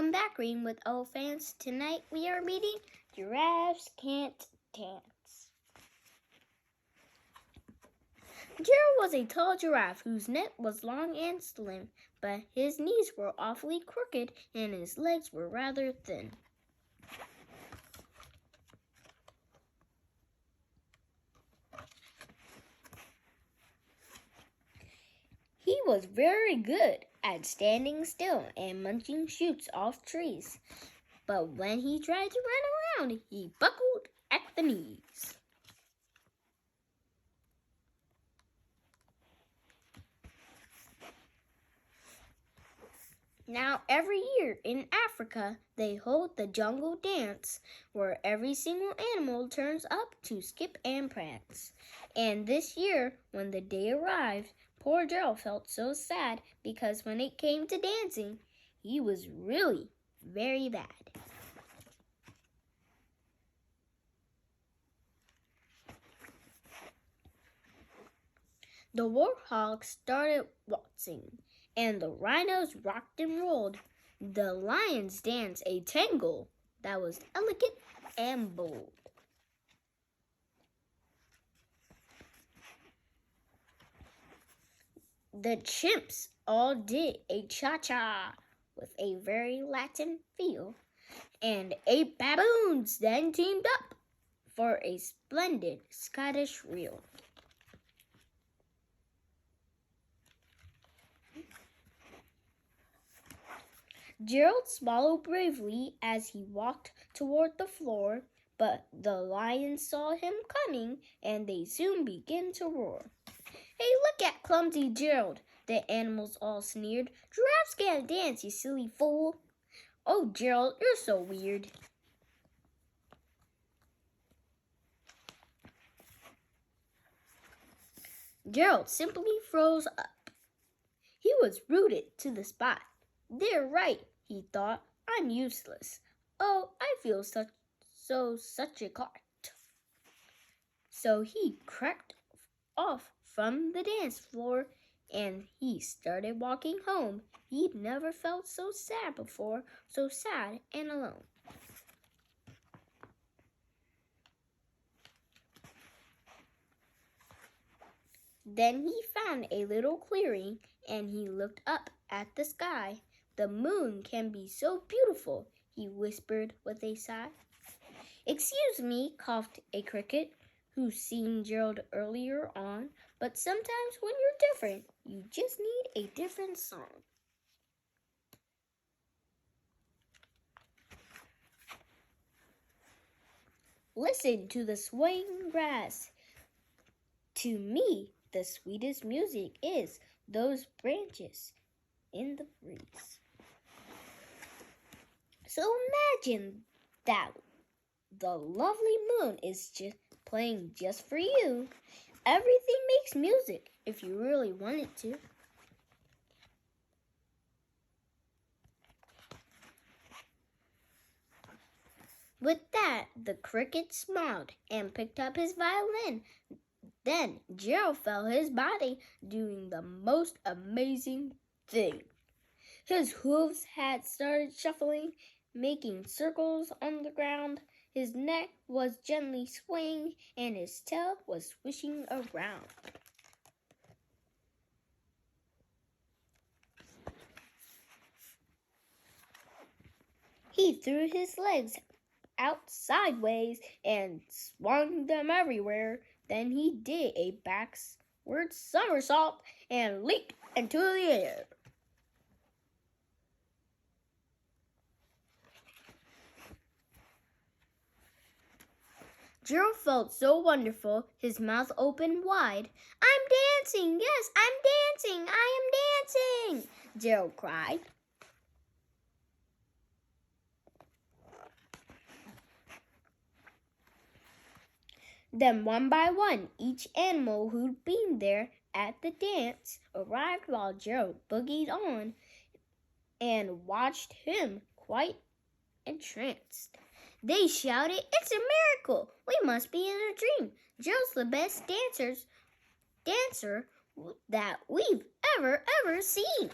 Welcome back, Reading with Old Fans. Tonight we are reading Giraffes Can't Dance. Gerald was a tall giraffe whose neck was long and slim, but his knees were awfully crooked and his legs were rather thin. He was very good at standing still and munching shoots off trees, but when he tried to run around, he buckled at the knees. Now, every year in Africa, they hold the jungle dance, where every single animal turns up to skip and prance. And this year, when the day arrived, poor Gerald felt so sad because when it came to dancing, he was really very bad. The warthogs started waltzing, and the rhinos rocked and rolled. The lions danced a tango that was elegant and bold. The chimps all did a cha-cha with a very Latin feel, and 8 baboons then teamed up for a splendid Scottish reel. Gerald swallowed bravely as he walked toward the floor, but the lions saw him coming, and they soon began to roar. "Hey, look at clumsy Gerald," the animals all sneered. "Giraffes can't dance, you silly fool." "Oh, Gerald, you're so weird." Gerald simply froze up. He was rooted to the spot. "They're right," he thought. "I'm useless. Oh, I feel such a cart." So he crept off from the dance floor and he started walking home. He'd never felt so sad before, so sad and alone. Then he found a little clearing and he looked up at the sky. "The moon can be so beautiful," he whispered with a sigh. "Excuse me," coughed a cricket who'd seen Gerald earlier on, "but sometimes when you're different, you just need a different song." "Listen to the swaying grass. To me, the sweetest music is those branches in the breeze." So imagine that the lovely moon is just playing just for you. Everything makes music if you really want it to. With that, the cricket smiled and picked up his violin. Then Gerald felt his body doing the most amazing thing. His hooves had started shuffling, making circles on the ground. His neck was gently swaying, and his tail was swishing around. He threw his legs out sideways and swung them everywhere. Then he did a backward somersault and leaped into the air. Gerald felt so wonderful, his mouth opened wide. "I'm dancing, yes, I'm dancing, I am dancing," Gerald cried. Then one by one, each animal who'd been there at the dance arrived while Gerald boogied on and watched him quite entranced. They shouted, "It's a miracle! We must be in a dream. Gerald's the best dancer that we've ever seen."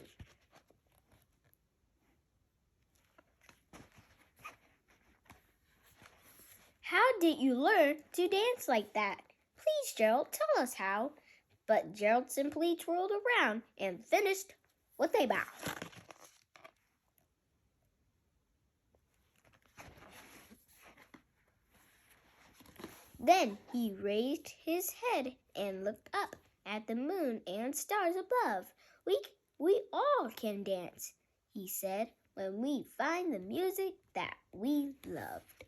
How did you learn to dance like that? Please, Gerald, tell us how. But Gerald simply twirled around and finished with a bow. Then he raised his head and looked up at the moon and stars above. We all can dance, he said, when we find the music that we loved.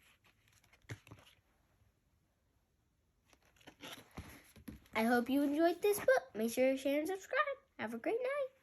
I hope you enjoyed this book. Make sure to share and subscribe. Have a great night.